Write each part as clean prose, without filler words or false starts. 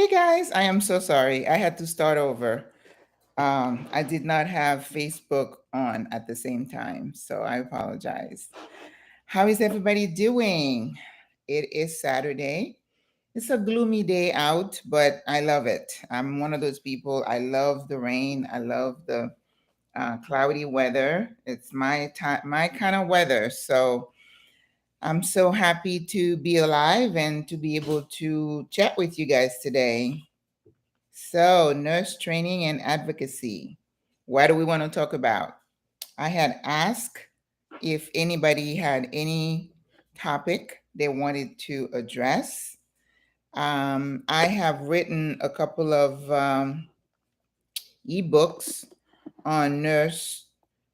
Hey guys, I am so sorry. I had to start over. I did not have Facebook on at the same time, so I apologize. How is everybody doing? It is Saturday. It's a gloomy day out, but I love it. I'm one of those people. I love the rain. I love the cloudy weather. It's my time, my kind of weather. So I'm so happy to be alive and to be able to chat with you guys today. So, nurse training and advocacy. What do we want to talk about? I had asked if anybody had any topic they wanted to address. I have written a couple of ebooks on nurse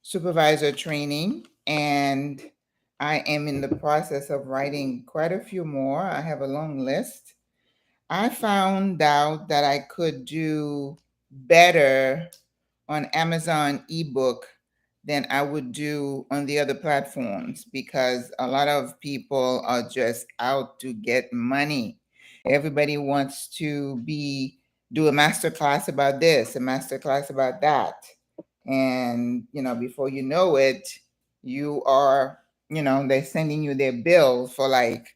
supervisor training, and I am in the process of writing quite a few more. I have a long list. I found out that I could do better on Amazon ebook than I would do on the other platforms because a lot of people are just out to get money. Everybody wants to be do a master class about this, a master class about that. And before you know it, you are, they're sending you their bills for like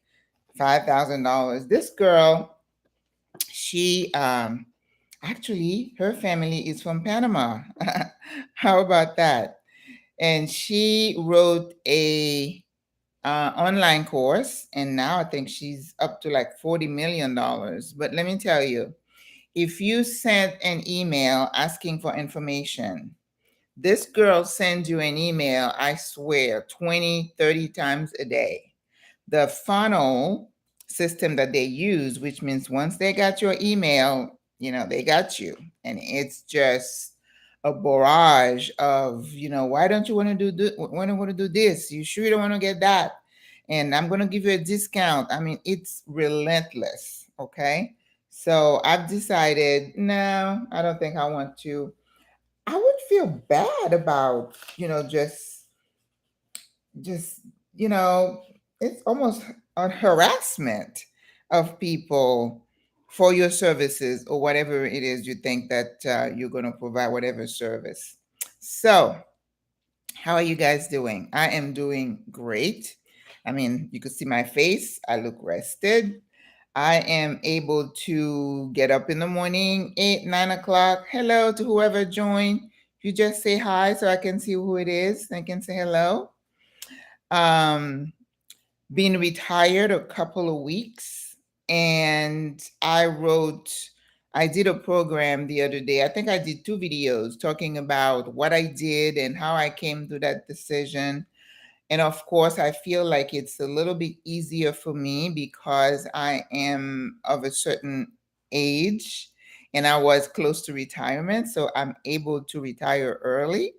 $5,000. This girl, she actually her family is from Panama. How about that? And she wrote a online course, and now I think she's up to like $40 million. But let me tell you, if you sent an email asking for information, this girl sends you an email, I swear, 20, 30 times a day. The funnel system that they use, which means once they got your email, they got you. And it's just a barrage of, why don't you want to do this? You sure you don't want to get that? And I'm going to give you a discount. I mean, it's relentless. Okay. So I've decided, no, I don't think I want to. I would feel bad about, just you know it's almost a harassment of people for your services or whatever it is you think that you're going to provide, whatever service. So how are you guys doing? I am doing great. I mean, you could see my face. I look rested. I am able to get up in the morning, 8, 9 o'clock. Hello to whoever joined. You just say hi so I can see who it is. I can say hello. um, been retired a couple of weeks, and I did a program the other day. I think I did 2 videos talking about what I did and how I came to that decision. And of course, I feel like it's a little bit easier for me because I am of a certain age and I was close to retirement. So I'm able to retire early.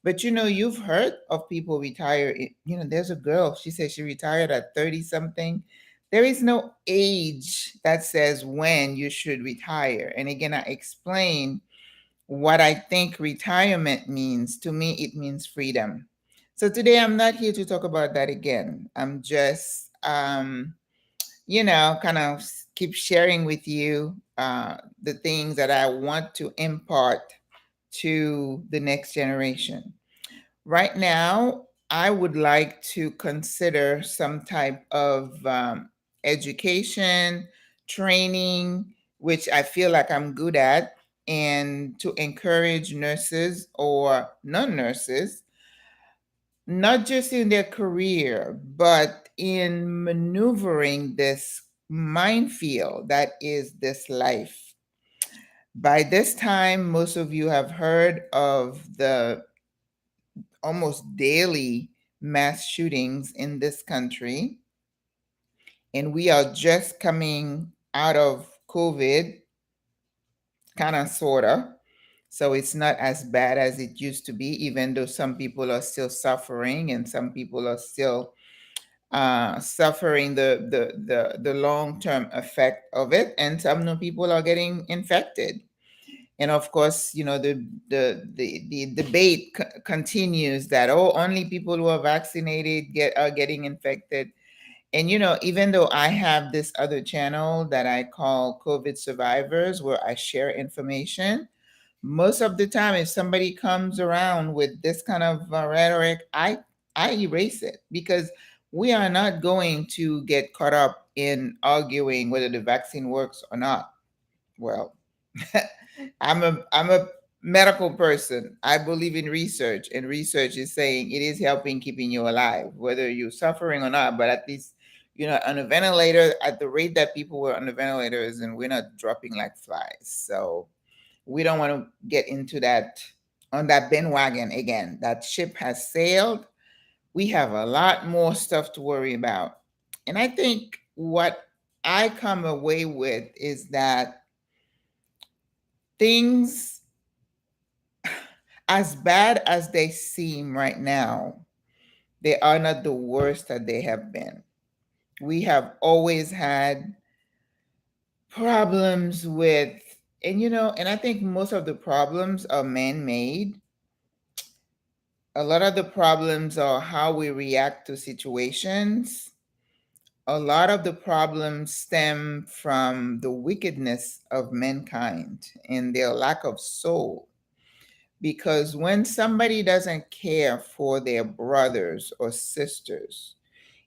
But you've heard of people retire. There's a girl, she said she retired at 30 something. There is no age that says when you should retire. And again, I explain what I think retirement means. To me, it means freedom. So today I'm not here to talk about that again. I'm just, kind of keep sharing with you the things that I want to impart to the next generation. Right now, I would like to consider some type of education, training, which I feel like I'm good at, and to encourage nurses or non nurses, not just in their career, but in maneuvering this minefield that is this life. By this time, most of you have heard of the almost daily mass shootings in this country. And we are just coming out of COVID, kind of, sort of. So it's not as bad as it used to be, even though some people are still suffering and some people are still suffering the long term effect of it. And some new people are getting infected. And of course, the debate continues that, oh, only people who are vaccinated are getting infected. And even though I have this other channel that I call COVID Survivors, where I share information, most of the time, if somebody comes around with this kind of rhetoric, I erase it, because we are not going to get caught up in arguing whether the vaccine works or not. Well, I'm a medical person. I believe in research, and research is saying it is helping keeping you alive, whether you're suffering or not. But at least on a ventilator, at the rate that people were on the ventilators, and we're not dropping like flies. So we don't want to get into that, on that bandwagon again. That ship has sailed. We have a lot more stuff to worry about. And I think what I come away with is that things, as bad as they seem right now, they are not the worst that they have been. We have always had problems with, and I think most of the problems are man made. A lot of the problems are how we react to situations. A lot of the problems stem from the wickedness of mankind and their lack of soul. Because when somebody doesn't care for their brothers or sisters,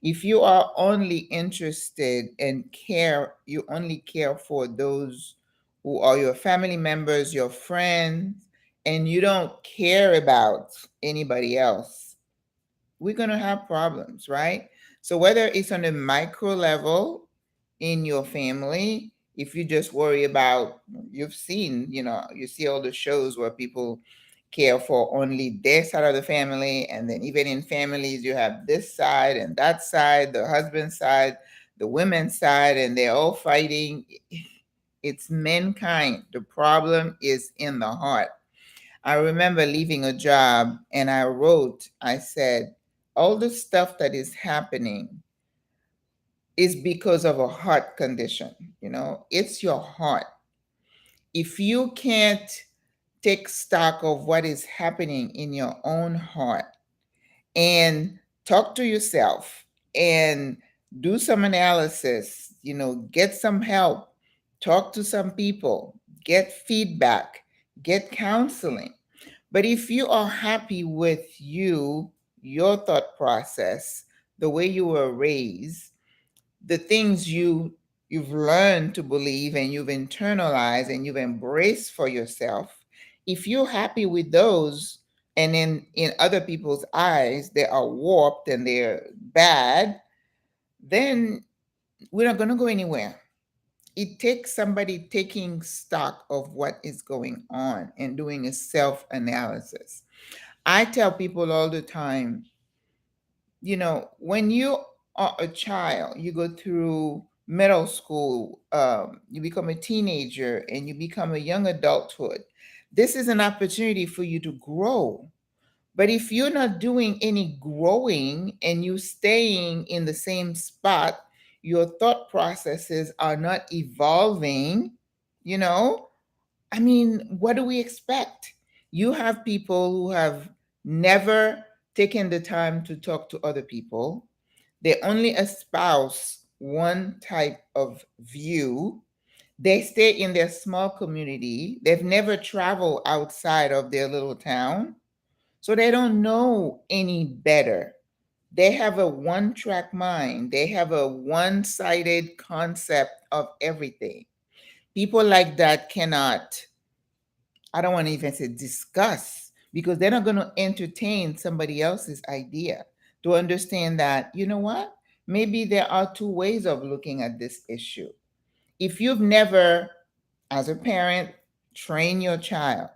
if you are only interested and care, you only care for those who are your family members, your friends, and you don't care about anybody else, we're going to have problems, right? So whether it's on a micro level in your family, if you just worry about, you've seen, you see all the shows where people care for only their side of the family. And then even in families, you have this side and that side, the husband side, the women's side, and they're all fighting. It's mankind. The problem is in the heart. I remember leaving a job, and I said, all the stuff that is happening is because of a heart condition. It's your heart. If you can't take stock of what is happening in your own heart and talk to yourself and do some analysis, get some help, talk to some people, get feedback, get counseling. But if you are happy with your thought process, the way you were raised, the things you've learned to believe and you've internalized and you've embraced for yourself, if you're happy with those, and in other people's eyes they are warped and they're bad, then we're not going to go anywhere. It takes somebody taking stock of what is going on and doing a self analysis. I tell people all the time, when you are a child, you go through middle school, you become a teenager, and you become a young adulthood. This is an opportunity for you to grow. But if you're not doing any growing and you staying in the same spot, your thought processes are not evolving, you know, I mean, what do we expect? You have people who have never taken the time to talk to other people. They only espouse one type of view. They stay in their small community. They've never traveled outside of their little town. So they don't know any better. They have a one track mind, they have a one sided concept of everything. People like that cannot, I don't want to even say discuss, because they're not going to entertain somebody else's idea, to understand that, you know what? Maybe there are two ways of looking at this issue. If you've never, as a parent, train your child,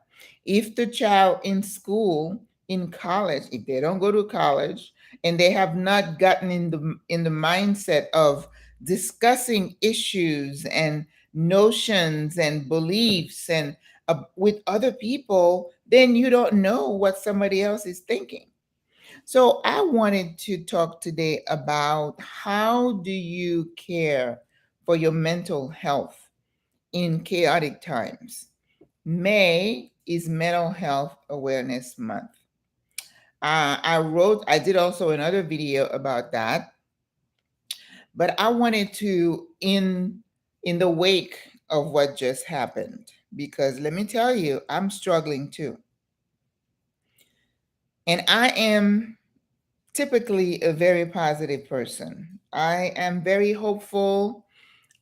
if the child in school, in college, if they don't go to college and they have not gotten in the mindset of discussing issues and notions and beliefs and with other people, then you don't know what somebody else is thinking. So I wanted to talk today about, how do you care for your mental health in chaotic times? May is Mental Health Awareness Month. I did also another video about that. But I wanted to in the wake of what just happened, because let me tell you, I'm struggling too. And I am typically a very positive person. I am very hopeful.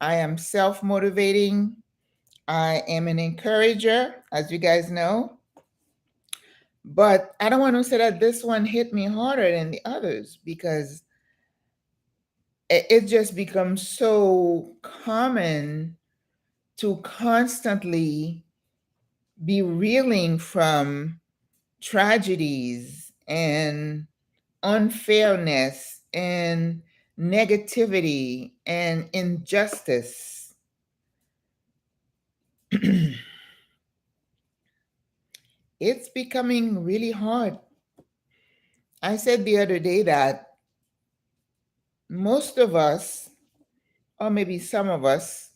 I am self motivating. I am an encourager, as you guys know. But I don't want to say that this one hit me harder than the others, because it just becomes so common to constantly be reeling from tragedies and unfairness and negativity and injustice. It's becoming really hard. I said the other day that most of us, or maybe some of us,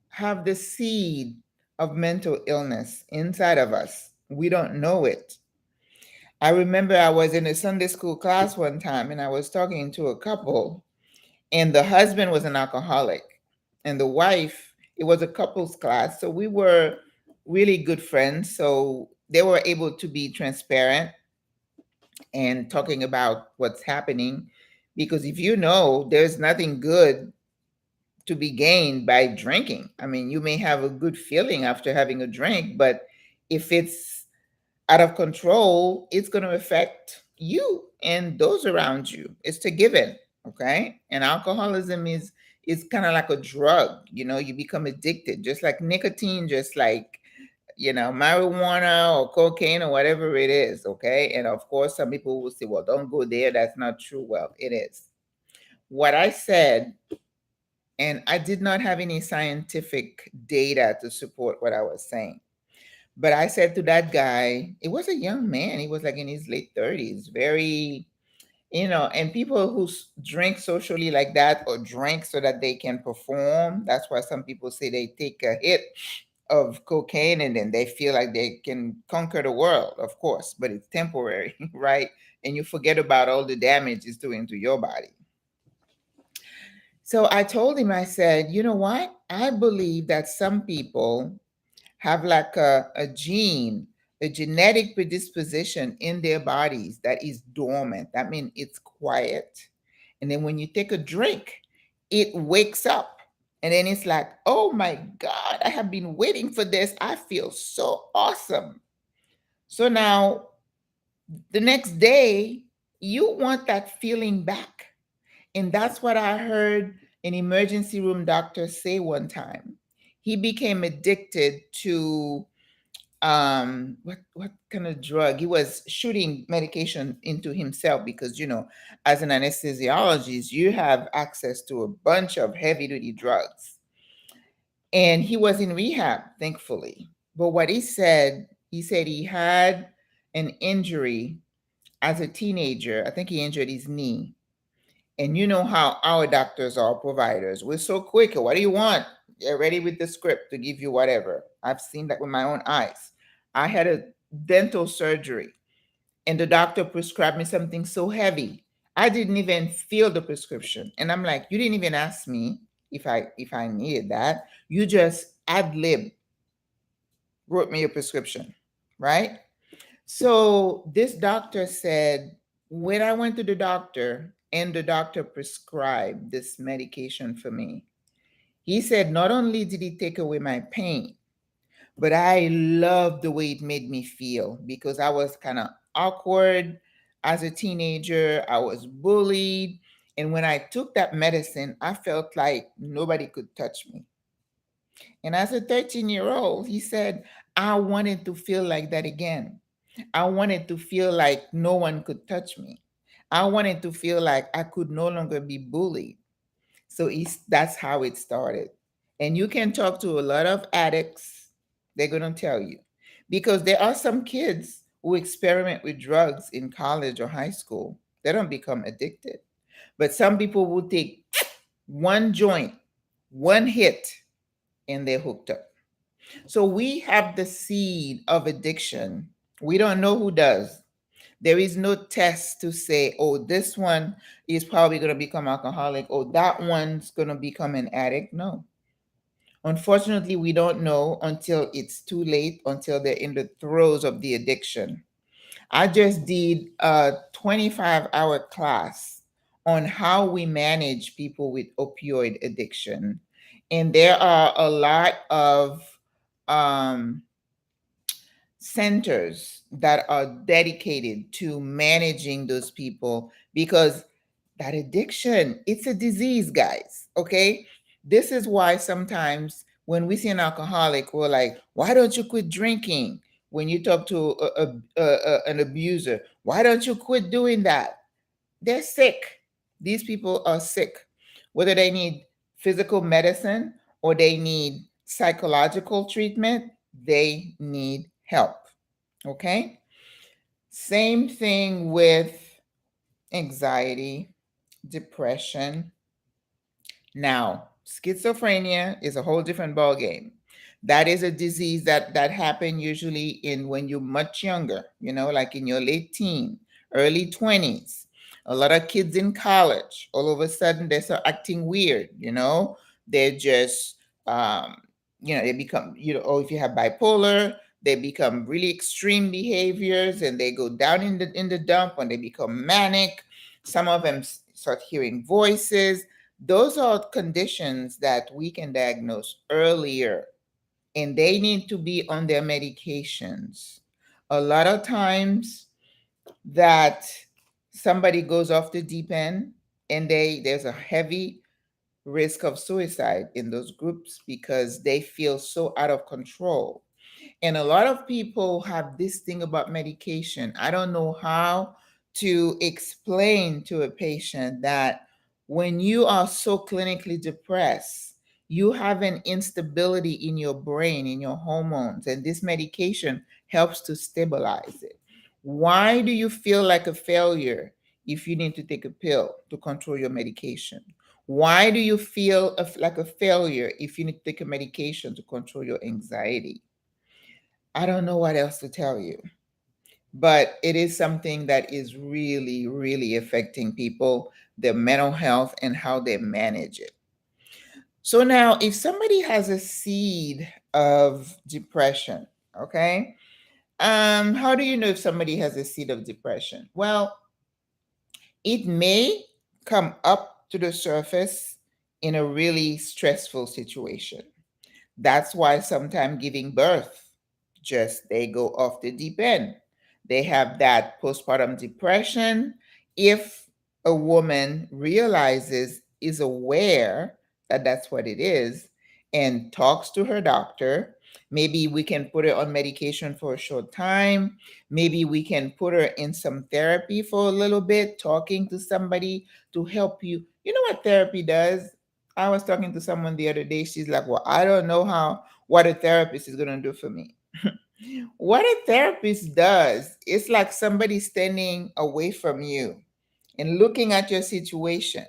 have the seed of mental illness inside of us. We don't know it. I remember I was in a Sunday school class one time and I was talking to a couple, and the husband was an alcoholic, and the wife, it was a couples class. So we were really good friends. So they were able to be transparent and talking about what's happening. Because if you know, there's nothing good to be gained by drinking. I mean, you may have a good feeling after having a drink, but if it's out of control, it's going to affect you and those around you. It's a given, okay? And alcoholism is kind of like a drug. You know, you become addicted, just like nicotine, just like marijuana or cocaine or whatever it is, okay? And of course, some people will say, "Well, don't go there. That's not true." Well, it is. What I said, and I did not have any scientific data to support what I was saying. But I said to that guy, it was a young man. He was like in his late 30s, very, and people who drink socially like that, or drink so that they can perform. That's why some people say they take a hit of cocaine and then they feel like they can conquer the world, of course, but it's temporary, right? And you forget about all the damage it's doing to your body. So I told him, I said, you know what? I believe that some people have like a gene, a genetic predisposition in their bodies that is dormant. That means it's quiet. And then when you take a drink, it wakes up. And then it's like, oh my God, I have been waiting for this. I feel so awesome. So now the next day, you want that feeling back. And that's what I heard an emergency room doctor say one time. He became addicted to what kind of drug. He was shooting medication into himself because as an anesthesiologist you have access to a bunch of heavy duty drugs, and he was in rehab, thankfully. But what he said he had an injury as a teenager. I think he injured his knee. And you know how our doctors are, providers, we're so quick. What do you want? They're ready with the script to give you whatever. I've seen that with my own eyes. I had a dental surgery and the doctor prescribed me something so heavy. I didn't even feel the prescription. And I'm like, you didn't even ask me if I needed that. You just ad lib wrote me a prescription, right? So this doctor said, when I went to the doctor and the doctor prescribed this medication for me, he said not only did he take away my pain, but I loved the way it made me feel, because I was kind of awkward as a teenager. I was bullied. And when I took that medicine, I felt like nobody could touch me. And as a 13-year-old, he said, I wanted to feel like that again. I wanted to feel like no one could touch me. I wanted to feel like I could no longer be bullied. So that's how it started. And you can talk to a lot of addicts, they're going to tell you. Because there are some kids who experiment with drugs in college or high school, they don't become addicted. But some people will take one joint, one hit, and they're hooked up. So we have the seed of addiction. We don't know who does, There is no test to say, oh, this one is probably going to become alcoholic, or that one's going to become an addict. No. Unfortunately, we don't know until it's too late, until they're in the throes of the addiction. I just did a 25-hour class on how we manage people with opioid addiction. And there are a lot of um, centers that are dedicated to managing those people, because that addiction, it's a disease, guys. Okay. This is why sometimes when we see an alcoholic, we're like, why don't you quit drinking? When you talk to an abuser, why don't you quit doing that? They're sick. These people are sick. Whether they need physical medicine or they need psychological treatment, they need help. Okay? Same thing with anxiety, depression. Now, schizophrenia is a whole different ballgame. That is a disease that happen usually in when you're much younger, like in your late teen, early 20s. A lot of kids in college, all of a sudden they start acting weird. They're just they become, or if you have bipolar, they become really extreme behaviors and they go down in the dump when they become manic. Some of them start hearing voices. Those are conditions that we can diagnose earlier, and they need to be on their medications. A lot of times that somebody goes off the deep end, and there's a heavy risk of suicide in those groups because they feel so out of control. And a lot of people have this thing about medication. I don't know how to explain to a patient that when you are so clinically depressed, you have an instability in your brain, in your hormones, and this medication helps to stabilize it. Why do you feel like a failure if you need to take a pill to control your medication? Why do you feel like a failure if you need to take a medication to control your anxiety? I don't know what else to tell you, but it is something that is really, really affecting people, their mental health, and how they manage it. So now, if somebody has a seed of depression, okay, how do you know if somebody has a seed of depression? Well, it may come up to the surface in a really stressful situation. That's why sometimes giving birth, just they go off the deep end. They have that postpartum depression. If a woman realizes, is aware that that's what it is, and talks to her doctor, maybe we can put her on medication for a short time. Maybe we can put her in some therapy for a little bit, talking to somebody to help you. You know what therapy does? I was talking to someone the other day. She's like, well, I don't know what a therapist is going to do for me. What a therapist does, it's like somebody standing away from you and looking at your situation.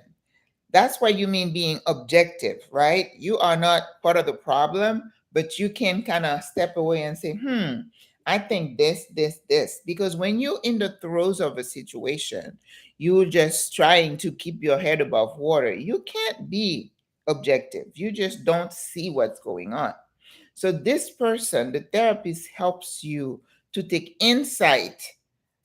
That's what you mean being objective, right? You are not part of the problem, but you can kind of step away and say, I think this. Because when you're in the throes of a situation, you're just trying to keep your head above water. You can't be objective. You just don't see what's going on. So, this person, the therapist, helps you to take insight.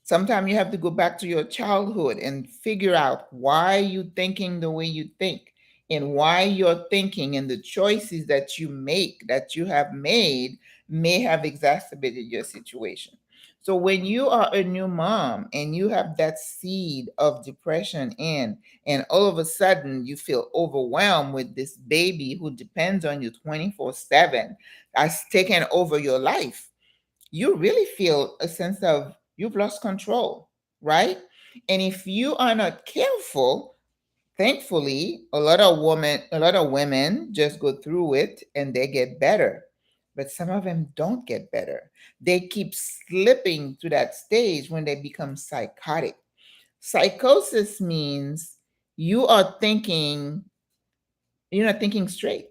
Sometimes you have to go back to your childhood and figure out why you're thinking the way you think, and why you're thinking and the choices that you make, that you have made, may have exacerbated your situation. So when you are a new mom and you have that seed of depression in, and all of a sudden you feel overwhelmed with this baby who depends on you 24/7, has taken over your life, you really feel a sense of you've lost control, right? And if you are not careful, thankfully, a lot of women just go through it and they get better. But some of them don't get better. They keep slipping to that stage when they become psychotic. Psychosis means you are thinking, you're not thinking straight.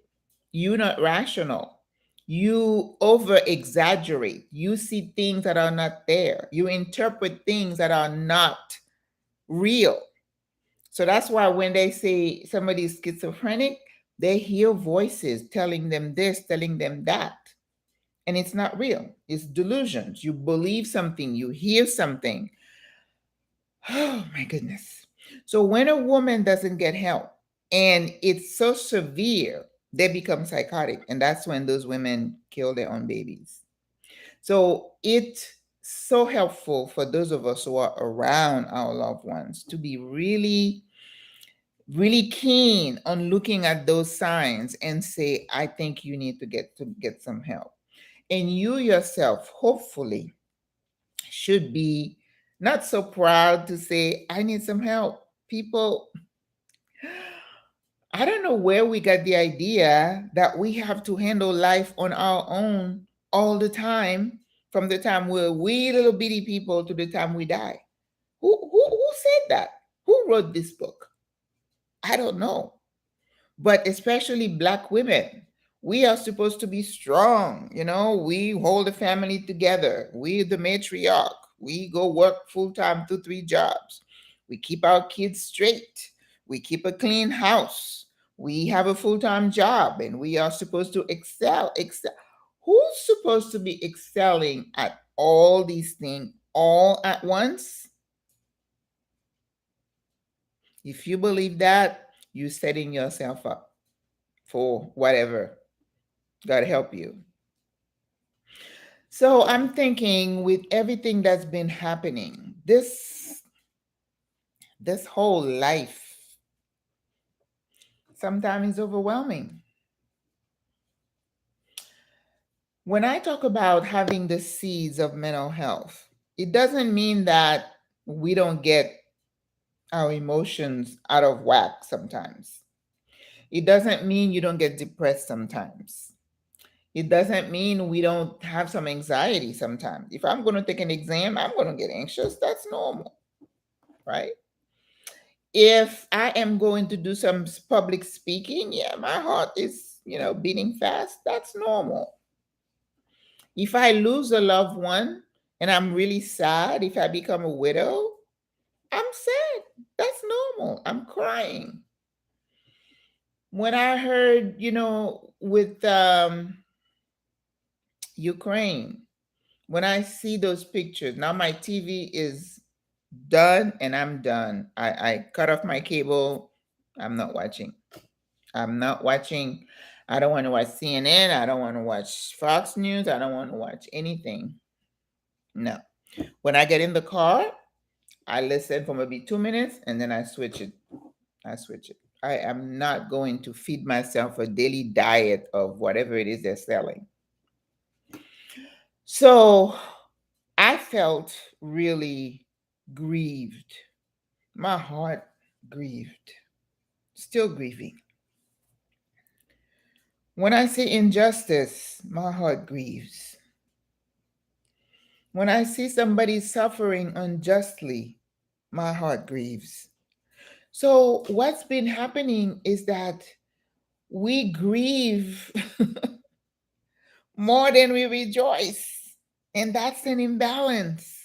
You're not rational. You over exaggerate. You see things that are not there. You interpret things that are not real. So that's why when they say somebody's schizophrenic, they hear voices telling them this, telling them that. And it's not real. It's delusions. You believe something, you hear something. Oh my goodness. So when a woman doesn't get help and it's so severe, they become psychotic. And that's when those women kill their own babies. So it's so helpful for those of us who are around our loved ones to be really, really keen on looking at those signs and say, I think you need to get some help. And you yourself, hopefully, should be not so proud to say, I need some help. People, I don't know where we got the idea that we have to handle life on our own all the time, from the time we're wee little bitty people to the time we die. Who said that? Who wrote this book? I don't know. But especially Black women, we are supposed to be strong. We hold the family together. We the matriarch. We go work full time, 2 3 jobs. We keep our kids straight. We keep a clean house. We have a full-time job, and we are supposed to excel. Who's supposed to be excelling at all these things all at once? If you believe that, you're setting yourself up for whatever. God help you. So I'm thinking, with everything that's been happening, this whole life sometimes is overwhelming. When I talk about having the seeds of mental health, it doesn't mean that we don't get our emotions out of whack sometimes. It doesn't mean you don't get depressed sometimes. It doesn't mean we don't have some anxiety sometimes. If I'm going to take an exam, I'm going to get anxious. That's normal, right? If I am going to do some public speaking, yeah, my heart is, beating fast. That's normal. If I lose a loved one and I'm really sad, if I become a widow, I'm sad. That's normal. I'm crying. When I heard, with Ukraine, when I see those pictures, now my TV is done and I'm done. I cut off my cable. I'm not watching. I'm not watching. I don't want to watch CNN. I don't want to watch Fox News. I don't want to watch anything. No. When I get in the car, I listen for maybe 2 minutes and then I switch it. I switch it. I am not going to feed myself a daily diet of whatever it is they're selling. So I felt really grieved. My heart grieved. Still grieving. When I see injustice, my heart grieves. When I see somebody suffering unjustly, my heart grieves. So, what's been happening is that we grieve more than we rejoice, and that's an imbalance.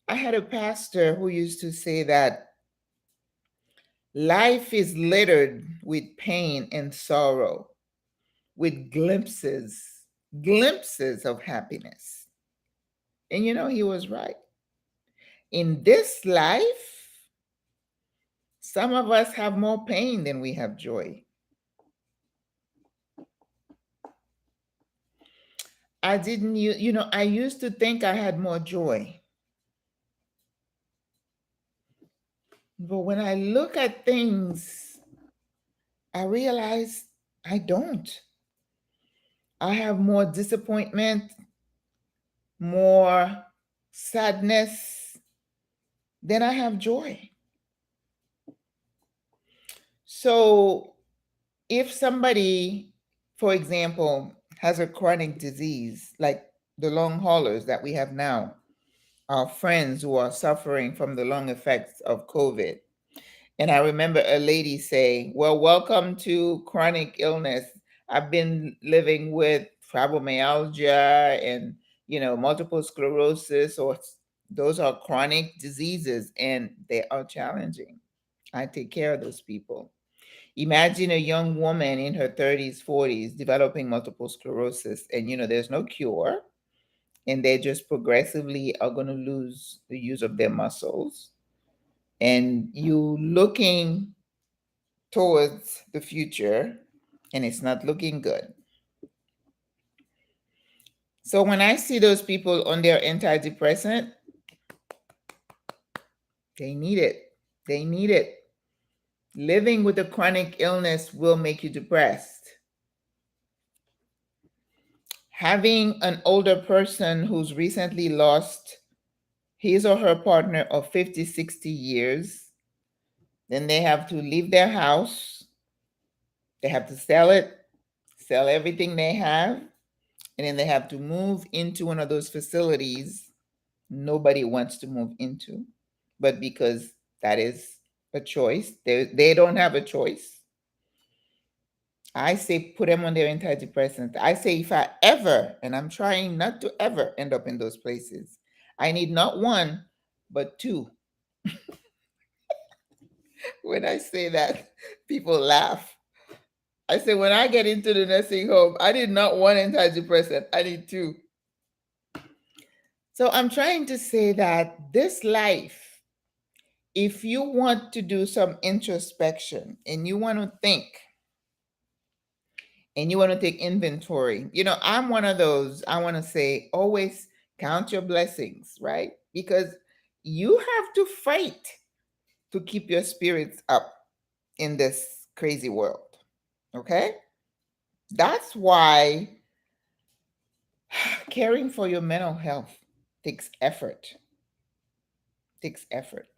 I had a pastor who used to say that life is littered with pain and sorrow, with glimpses of happiness. And he was right. In this life, some of us have more pain than we have joy. I didn't, I used to think I had more joy. But when I look at things, I realize I don't. I have more disappointment, more sadness than I have joy. So if somebody, for example, has a chronic disease like the long haulers that we have now, our friends who are suffering from the long effects of COVID. And I remember a lady say, well, welcome to chronic illness. I've been living with fibromyalgia and, multiple sclerosis, or those are chronic diseases and they are challenging. I take care of those people. Imagine a young woman in her 30s, 40s developing multiple sclerosis, and there's no cure, and they just progressively are going to lose the use of their muscles. And you looking towards the future, and it's not looking good. So when I see those people on their antidepressant, they need it. They need it. Living with a chronic illness will make you depressed. Having an older person who's recently lost his or her partner of 50, 60 years, then they have to leave their house. They have to sell it, sell everything they have, and then they have to move into one of those facilities nobody wants to move into. But because that is a choice, they don't have a choice. I say put them on their antidepressants. I say if I ever, and I'm trying not to ever end up in those places, I need not one, but two. When I say that, people laugh. I say when I get into the nursing home, I need not one antidepressant, I need two. So I'm trying to say that this life, if you want to do some introspection and you want to think and you want to take inventory, I'm one of those, I want to say, always count your blessings, right? Because you have to fight to keep your spirits up in this crazy world. Okay? That's why caring for your mental health takes effort. Takes effort.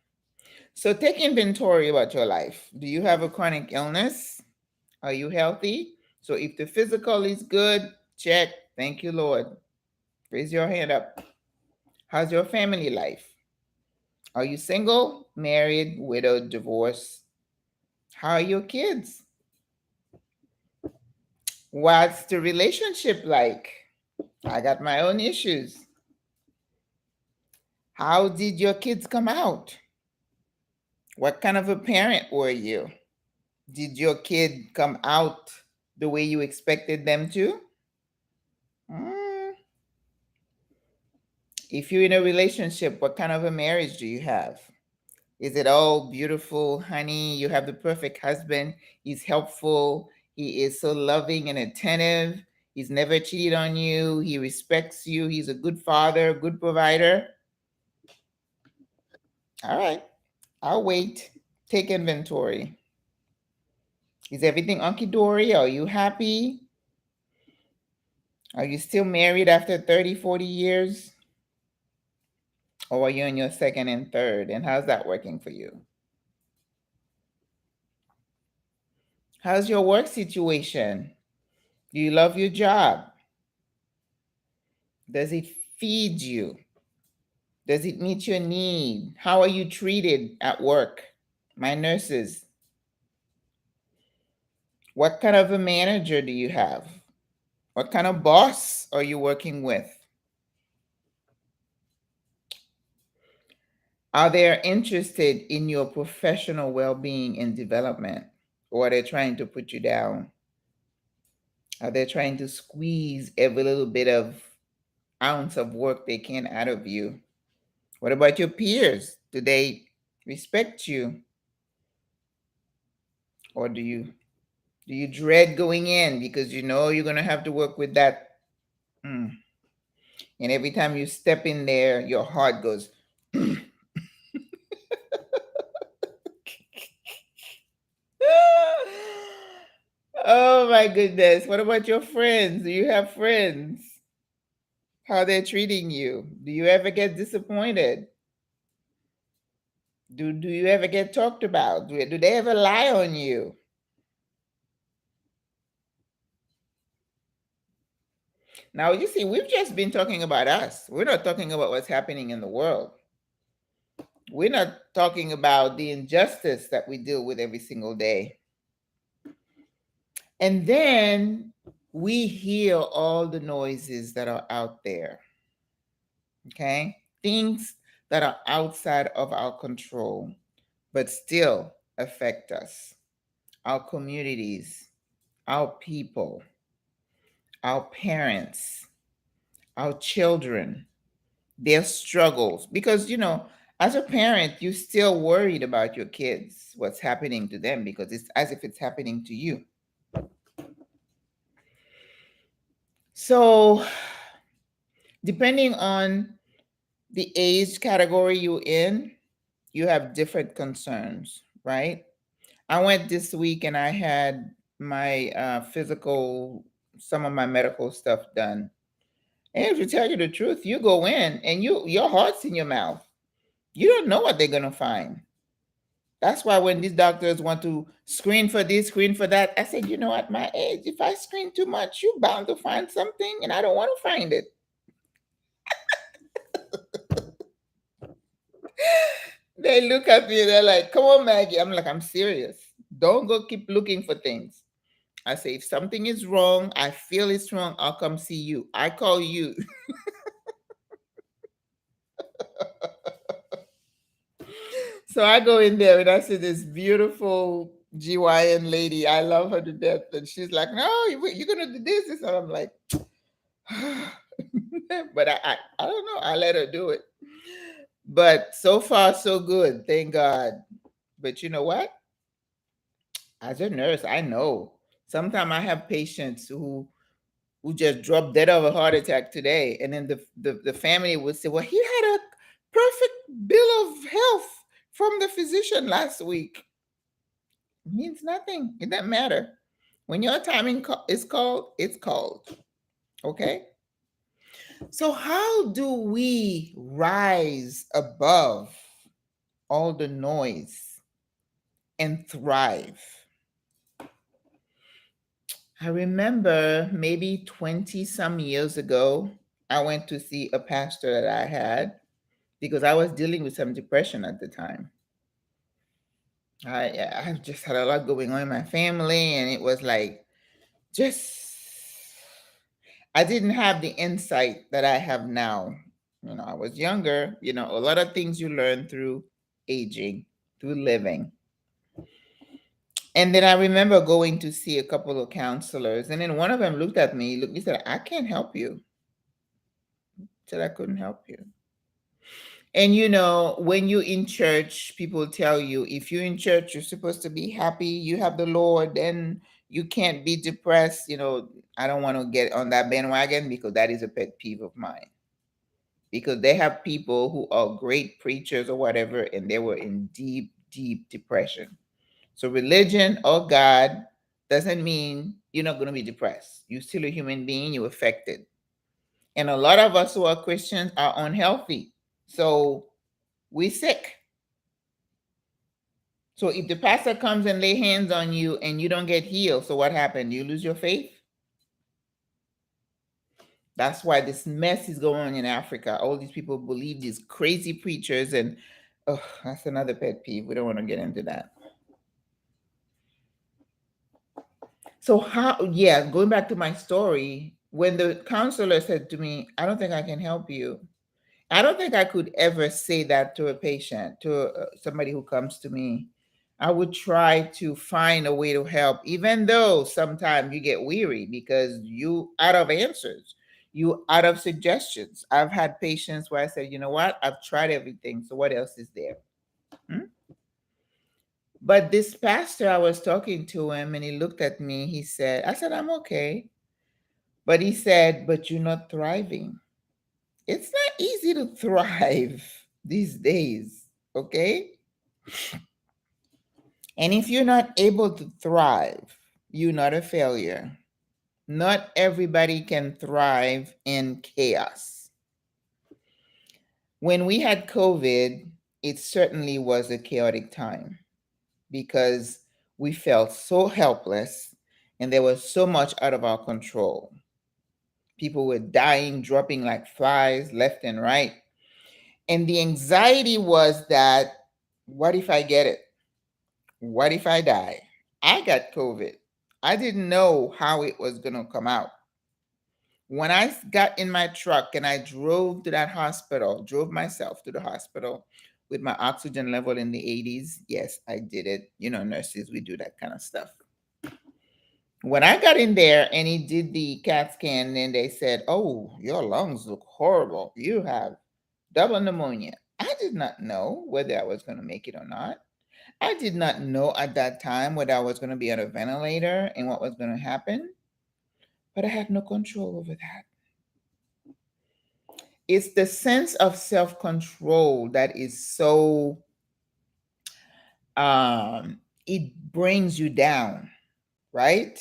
So take inventory about your life. Do you have a chronic illness? Are you healthy? So if the physical is good, check. Thank you, Lord. Raise your hand up. How's your family life? Are you single, married, widowed, divorced? How are your kids? What's the relationship like? I got my own issues. How did your kids come out? What kind of a parent were you? Did your kid come out the way you expected them to? Mm. If you're in a relationship, what kind of a marriage do you have? Is it all beautiful, honey? You have the perfect husband. He's helpful. He is so loving and attentive. He's never cheated on you. He respects you. He's a good father, good provider. All right. I'll wait. Take inventory. Is everything hunky dory? Are you happy? Are you still married after 30, 40 years? Or are you in your second and third? And how's that working for you? How's your work situation? Do you love your job? Does it feed you? Does it meet your need? How are you treated at work? My nurses. What kind of a manager do you have? What kind of boss are you working with? Are they interested in your professional well being and development? Or are they trying to put you down? Are they trying to squeeze every little bit of ounce of work they can out of you? What about your peers? Do they respect you? Or do you dread going in because you know you're gonna have to work with that? Mm. And every time you step in there, your heart goes. Oh my goodness. What about your friends? Do you have friends? How they're treating you? Do you ever get disappointed? Do you ever get talked about? Do they ever lie on you? Now, you see, we've just been talking about us. We're not talking about what's happening in the world. We're not talking about the injustice that we deal with every single day. And then We hear all the noises that are out there, okay? Things that are outside of our control, but still affect us, our communities, our people, our parents, our children, their struggles. Because, as a parent, you're still worried about your kids, what's happening to them, because it's as if it's happening to you. So, depending on the age category you're in, you have different concerns, right? I went this week and I had my physical, some of my medical stuff done. And to tell you the truth, you go in and your heart's in your mouth. You don't know what they're gonna find. That's why when these doctors want to screen for this, screen for that, I said, at my age, if I screen too much, you're bound to find something, and I don't want to find it. They look at me, they're like, come on, Maggie. I'm like, I'm serious. Don't go keep looking for things. I say, if something is wrong, I feel it's wrong, I'll come see you. I call you. So I go in there and I see this beautiful GYN lady. I love her to death. And she's like, no, you're going to do this. And I'm like, but I don't know. I let her do it. But so far, so good. Thank God. But you know what? As a nurse, I know. Sometimes I have patients who just dropped dead of a heart attack today. And then the family would say, well, he had a perfect bill of health from the physician last week. It means nothing. It doesn't matter. When your timing is called, it's called. Okay? So, how do we rise above all the noise and thrive? I remember maybe 20 some years ago, I went to see a pastor that I had because I was dealing with some depression at the time. I just had a lot going on in my family, and it was like just I didn't have the insight that I have now. I was younger, a lot of things you learn through aging, through living. And then I remember going to see a couple of counselors, and then one of them looked at me, he said, I can't help you. Said I couldn't help you. And when you're in church, people tell you if you're in church, you're supposed to be happy, you have the Lord, then you can't be depressed. I don't want to get on that bandwagon because that is a pet peeve of mine. Because they have people who are great preachers or whatever, and they were in deep, deep depression. So religion or God doesn't mean you're not going to be depressed. You're still a human being, you're affected. And a lot of us who are Christians are unhealthy. So we're sick. So if the pastor comes and lay hands on you and you don't get healed, so what happened? You lose your faith? That's why this mess is going on in Africa. All these people believe these crazy preachers, and oh, that's another pet peeve. We don't want to get into that. So going back to my story, when the counselor said to me, I don't think I can help you. I don't think I could ever say that to a patient, to somebody who comes to me. I would try to find a way to help, even though sometimes you get weary because you out of answers, you out of suggestions. I've had patients where I said, you know what, I've tried everything. So what else is there? But this pastor, I was talking to him and he looked at me. I said, I'm okay. But he said, but you're not thriving. It's not easy to thrive these days. Okay. And if you're not able to thrive, you're not a failure. Not everybody can thrive in chaos. When we had COVID, it certainly was a chaotic time because we felt so helpless and there was so much out of our control. People were dying, dropping like flies left and right. And the anxiety was that what if I get it? What if I die? I got COVID. I didn't know how it was going to come out. When I got in my truck and I drove to that hospital, drove myself to the hospital with my oxygen level in the 80s, yes, I did it. You know, nurses, we do that kind of stuff. When I got in there and he did the CAT scan, and they said, "Oh, your lungs look horrible. You have double pneumonia." I did not know whether I was going to make it or not. I did not know at that time whether I was going to be on a ventilator and what was going to happen, but I had no control over that. It's the sense of self control that is so, it brings you down, right?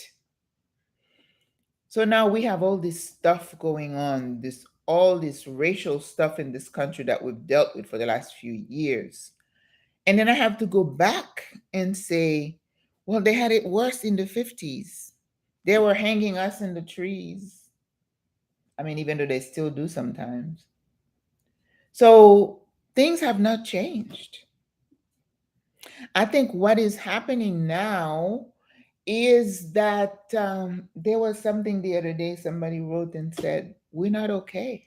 So now we have all this stuff going on, this all this racial stuff in this country that we've dealt with for the last few years. And then I have to go back and say, well, they had it worse in the 50s. They were hanging us in the trees. I mean, even though they still do sometimes. So things have not changed. I think what is happening now is that there was something the other day somebody wrote and said, "We're not okay.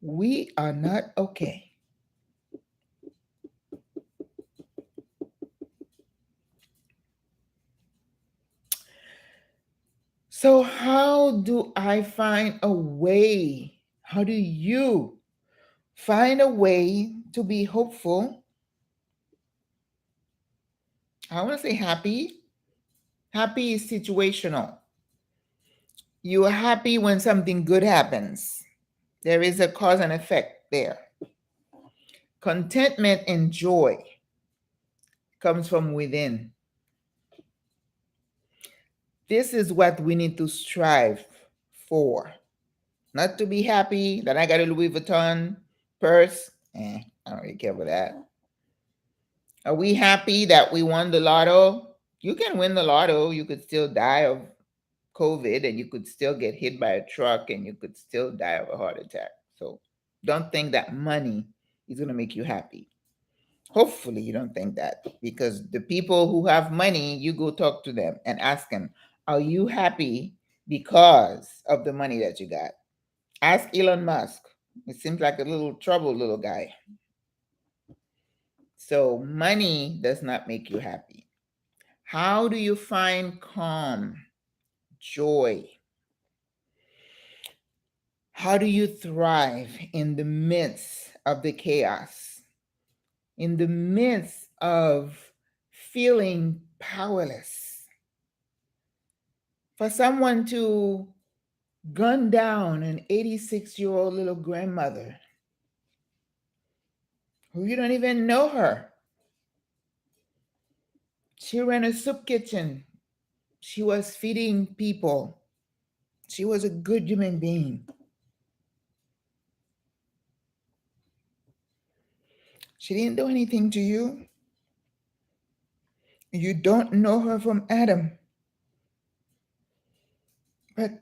We are not okay." So, how do I find a way? How do you find a way to be hopeful? I want to say happy. Happy is situational. You are happy when something good happens. There is a cause and effect there. Contentment and joy comes from within. This is what we need to strive for. Not to be happy that I got a Louis Vuitton purse. I don't really care for that. Are we happy that we won the lotto? You can win the lotto. You could still die of COVID, and you could still get hit by a truck, and you could still die of a heart attack. So don't think that money is going to make you happy. Hopefully, you don't think that, because the people who have money, you go talk to them and ask them, "Are you happy because of the money that you got?" Ask Elon Musk. It seems like a little troubled little guy. So, money does not make you happy. How do you find calm, joy? How do you thrive in the midst of the chaos, in the midst of feeling powerless? For someone to gun down an 86-year-old little grandmother who you don't even know her. She ran a soup kitchen. She was feeding people. She was a good human being. She didn't do anything to you. You don't know her from Adam. But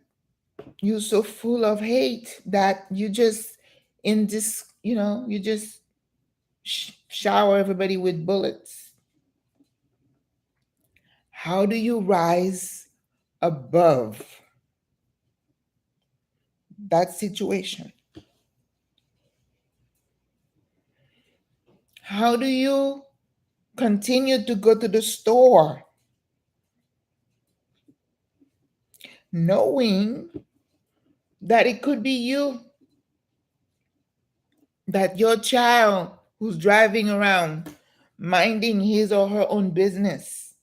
you're so full of hate that you just, in this, you just shower everybody with bullets. How do you rise above that situation? How do you continue to go to the store knowing that it could be you, that your child who's driving around minding his or her own business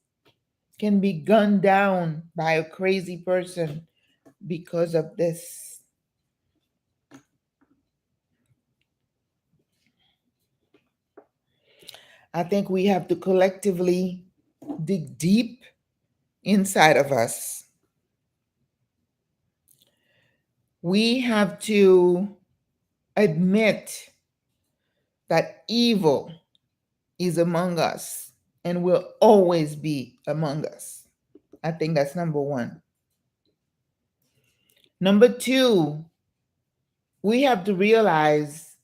can be gunned down by a crazy person because of this? I think we have to collectively dig deep inside of us. We have to admit that evil is among us and will always be among us. I think that's number one. Number two, we have to realize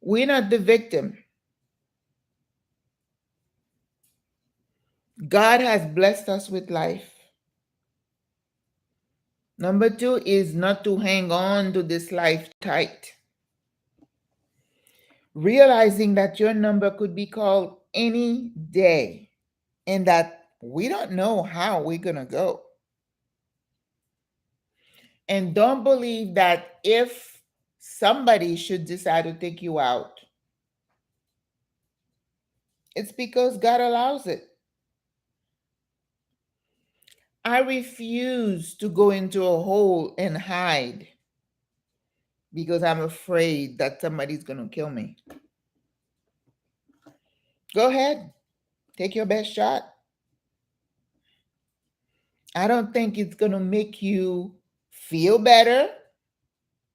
we're not the victim. God has blessed us with life. Number two is not to hang on to this life tight. Realizing that your number could be called any day and that we don't know how we're going to go. And don't believe that if somebody should decide to take you out, it's because God allows it. I refuse to go into a hole and hide because I'm afraid that somebody's going to kill me. Go ahead, take your best shot. I don't think it's going to make you feel better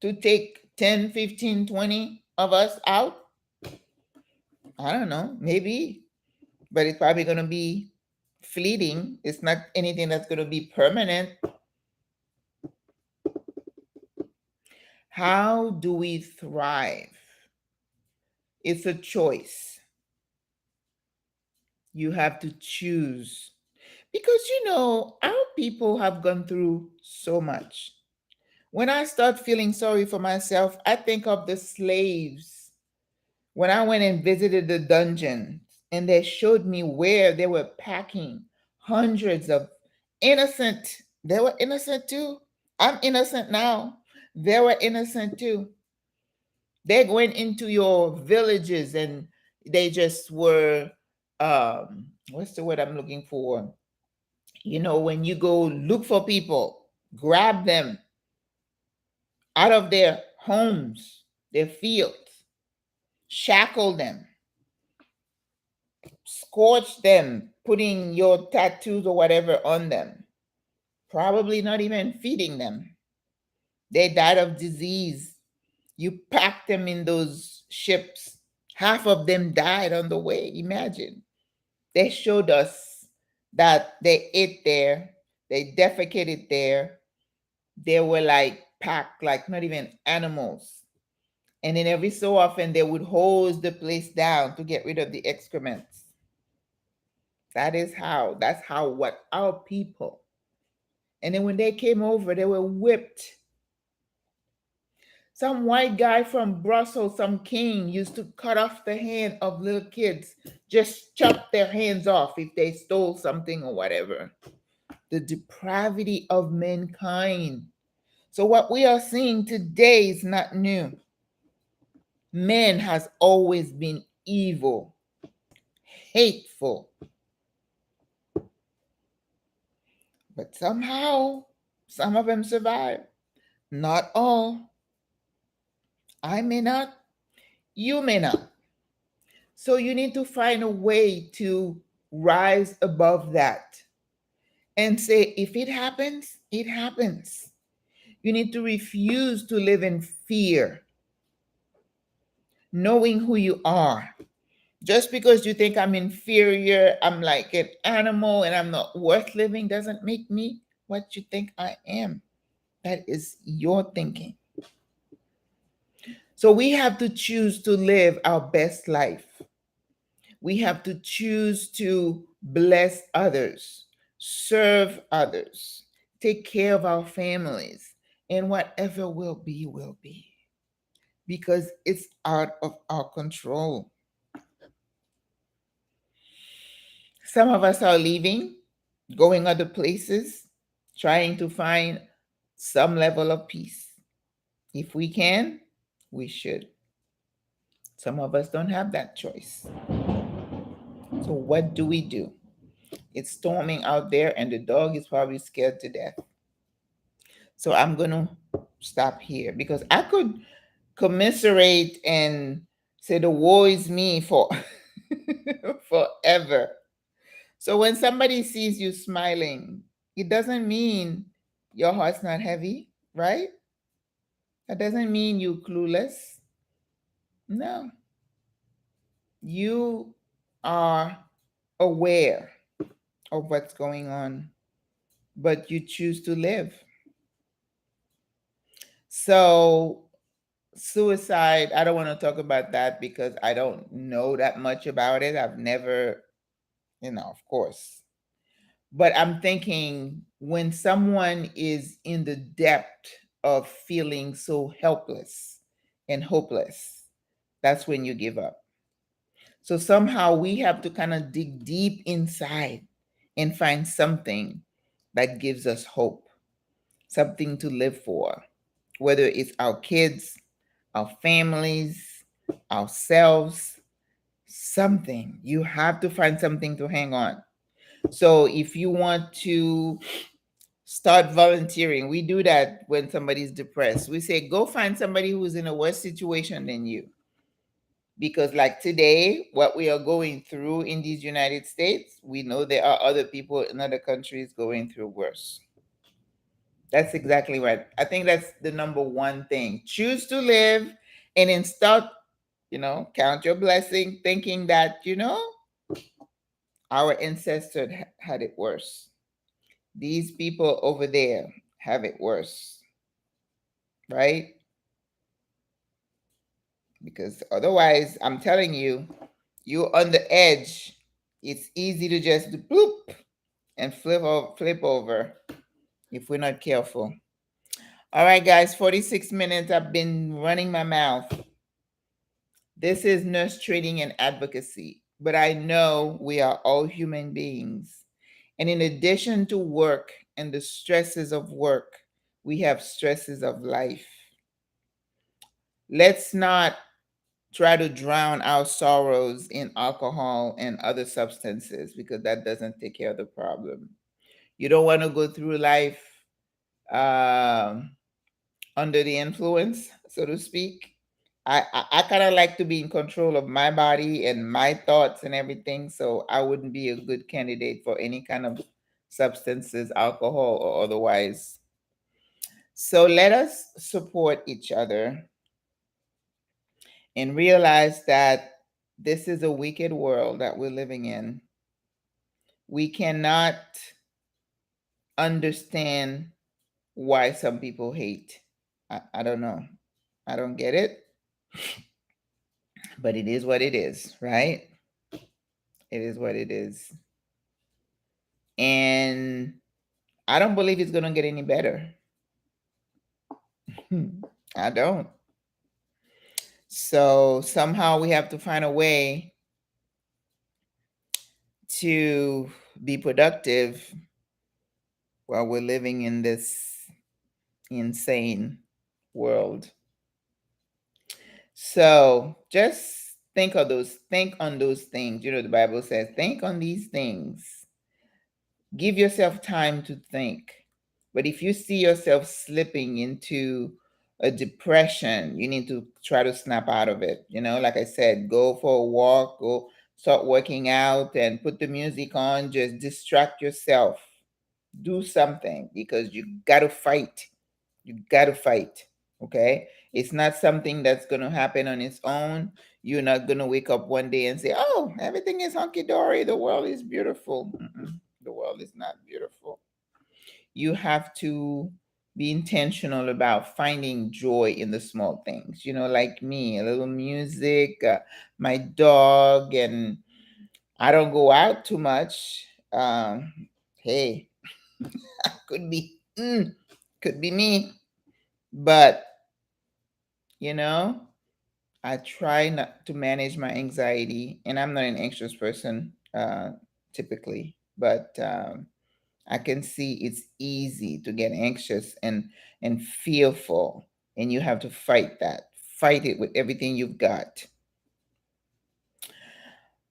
to take 10, 15, 20 of us out. I don't know, maybe, but it's probably going to be fleeting. It's not anything that's going to be permanent. How do we thrive? It's a choice. You have to choose. Because, our people have gone through so much. When I start feeling sorry for myself, I think of the slaves. When I went and visited the dungeons and they showed me where they were packing hundreds of innocent, they were innocent too. I'm innocent now. They were innocent too. They went into your villages and they just were, what's the word I'm looking for? When you go look for people, grab them out of their homes, their fields, shackle them, scorch them, putting your tattoos or whatever on them, probably not even feeding them. They died of disease. You packed them in those ships. Half of them died on the way. Imagine. They showed us that they ate there, they defecated there. They were like packed, like not even animals. And then every so often they would hose the place down to get rid of the excrements. That's how what our people. And then when they came over, they were whipped. Some white guy from Brussels, some king, used to cut off the hand of little kids, just chop their hands off if they stole something or whatever. The depravity of mankind. So, what we are seeing today is not new. Man has always been evil, hateful, but somehow some of them survive. Not all. I may not, you may not. So you need to find a way to rise above that and say, if it happens, it happens. You need to refuse to live in fear, knowing who you are. Just because you think I'm inferior, I'm like an animal and I'm not worth living doesn't make me what you think I am. That is your thinking. So we have to choose to live our best life. We have to choose to bless others, serve others, take care of our families, and whatever will be, because it's out of our control. Some of us are leaving, going other places, trying to find some level of peace. If we can, we should. Some of us don't have that choice. So, what do we do? It's storming out there, and the dog is probably scared to death. So, I'm going to stop here because I could commiserate and say the woe is me for forever. So when somebody sees you smiling, it doesn't mean your heart's not heavy, right? That doesn't mean you clueless. No. You are aware of what's going on, but you choose to live. So suicide, I don't want to talk about that because I don't know that much about it. I've never, of course. But I'm thinking when someone is in the depth of feeling so helpless and hopeless, that's when you give up. So somehow we have to kind of dig deep inside and find something that gives us hope, something to live for, whether it's our kids, our families, ourselves, something. You have to find something to hang on. So if you want to start volunteering, we do that when somebody's depressed. We say, go find somebody who's in a worse situation than you. Because, like today, what we are going through in these United States, we know there are other people in other countries going through worse. That's exactly right. I think that's the number one thing. Choose to live and then start, count your blessing, thinking that, our ancestors had it worse. These people over there have it worse, right? Because otherwise, I'm telling you, you're on the edge. It's easy to just do bloop and flip over if we're not careful. All right, guys, 46 minutes. I've been running my mouth. This is nurse training and advocacy, but I know we are all human beings. And in addition to work and the stresses of work, we have stresses of life. Let's not try to drown our sorrows in alcohol and other substances because that doesn't take care of the problem. You don't want to go through life um, under the influence, so to speak. I kind of like to be in control of my body and my thoughts and everything, so I wouldn't be a good candidate for any kind of substances, alcohol or otherwise. So let us support each other and realize that this is a wicked world that we're living in. We cannot understand why some people hate. I don't know. I don't get it, but it is what it is, right? It is what it is. And I don't believe it's going to get any better. I don't. So somehow we have to find a way to be productive while we're living in this insane world. So just think on those things. The Bible says, think on these things. Give yourself time to think. But if you see yourself slipping into a depression, you need to try to snap out of it. Like I said, go for a walk, go start working out and put the music on, just distract yourself. Do something because you got to fight. You got to fight. Okay? It's not something that's going to happen on its own. You're not going to wake up one day and say, oh, everything is hunky dory. The world is beautiful. Mm-mm. The world is not beautiful. You have to be intentional about finding joy in the small things, like me, a little music, my dog, and I don't go out too much. Hey, could be, could be me, but you know, I try not to manage my anxiety, and I'm not an anxious person typically, but I can see it's easy to get anxious and fearful, and you have to fight that. Fight it with everything you've got.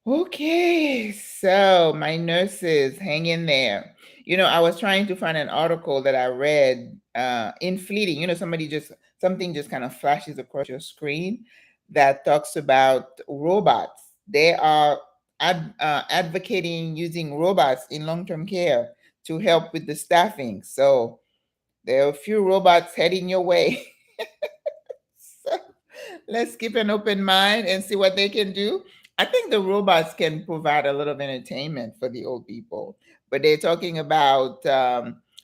Okay, so my nurses, hang in there. I was trying to find an article that I read in fleeting. Something just kind of flashes across your screen that talks about robots. They are advocating using robots in long-term care to help with the staffing. So there are a few robots heading your way. So let's keep an open mind and see what they can do. I think the robots can provide a lot of entertainment for the old people, but they're talking about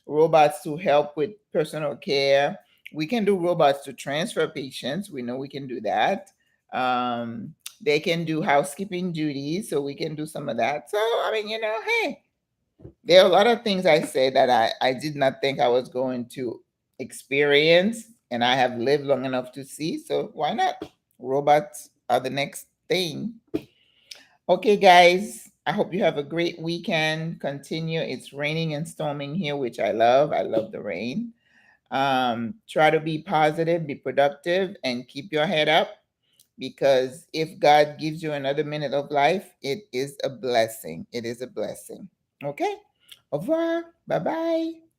robots to help with personal care. We can do robots to transfer patients. We know we can do that. They can do housekeeping duties, so we can do some of that. So, I mean, hey, There are a lot of things I say that I did not think I was going to experience, and I have lived long enough to see. So why not? Robots are the next thing. Okay, guys, I hope you have a great weekend. Continue. It's raining and storming here, which I love. I love the rain. Try to be positive, be productive, and keep your head up, because if God gives you another minute of life, it is a blessing. It is a blessing. Okay? Au revoir. Bye bye.